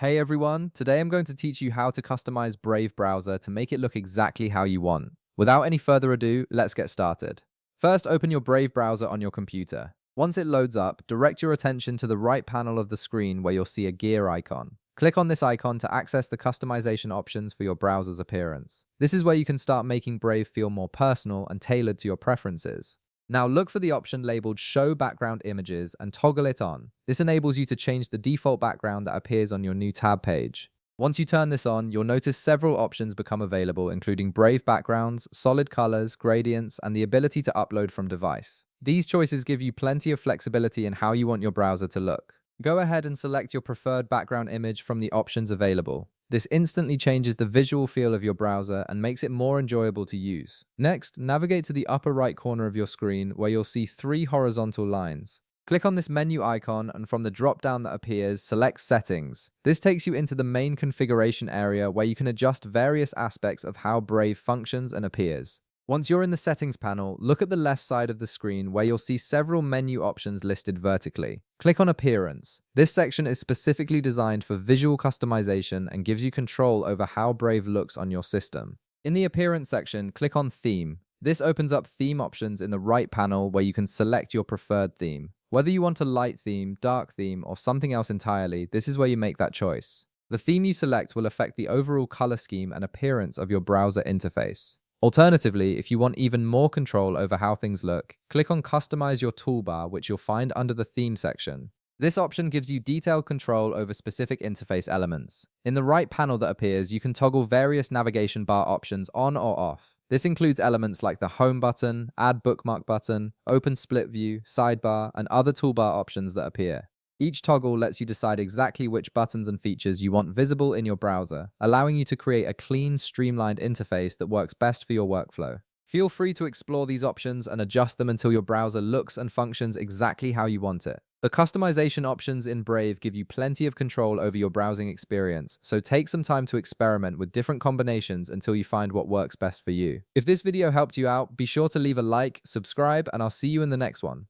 Hey everyone, today I'm going to teach you how to customize Brave browser to make it look exactly how you want. Without any further ado, let's get started. First, open your Brave browser on your computer. Once it loads up, direct your attention to the right panel of the screen where you'll see a gear icon. Click on this icon to access the customization options for your browser's appearance. This is where you can start making Brave feel more personal and tailored to your preferences. Now look for the option labeled Show Background Images and toggle it on. This enables you to change the default background that appears on your new tab page. Once you turn this on, you'll notice several options become available, including Brave backgrounds, solid colors, gradients, and the ability to upload from device. These choices give you plenty of flexibility in how you want your browser to look. Go ahead and select your preferred background image from the options available. This instantly changes the visual feel of your browser and makes it more enjoyable to use. Next, navigate to the upper right corner of your screen where you'll see three horizontal lines. Click on this menu icon and from the drop-down that appears, select Settings. This takes you into the main configuration area where you can adjust various aspects of how Brave functions and appears. Once you're in the settings panel, look at the left side of the screen where you'll see several menu options listed vertically. Click on Appearance. This section is specifically designed for visual customization and gives you control over how Brave looks on your system. In the Appearance section, click on Theme. This opens up theme options in the right panel where you can select your preferred theme. Whether you want a light theme, dark theme, or something else entirely, this is where you make that choice. The theme you select will affect the overall color scheme and appearance of your browser interface. Alternatively, if you want even more control over how things look, click on Customize Your Toolbar, which you'll find under the Theme section. This option gives you detailed control over specific interface elements. In the right panel that appears, you can toggle various navigation bar options on or off. This includes elements like the Home button, Add Bookmark button, Open Split View, Sidebar, and other toolbar options that appear. Each toggle lets you decide exactly which buttons and features you want visible in your browser, allowing you to create a clean, streamlined interface that works best for your workflow. Feel free to explore these options and adjust them until your browser looks and functions exactly how you want it. The customization options in Brave give you plenty of control over your browsing experience, so take some time to experiment with different combinations until you find what works best for you. If this video helped you out, be sure to leave a like, subscribe, and I'll see you in the next one.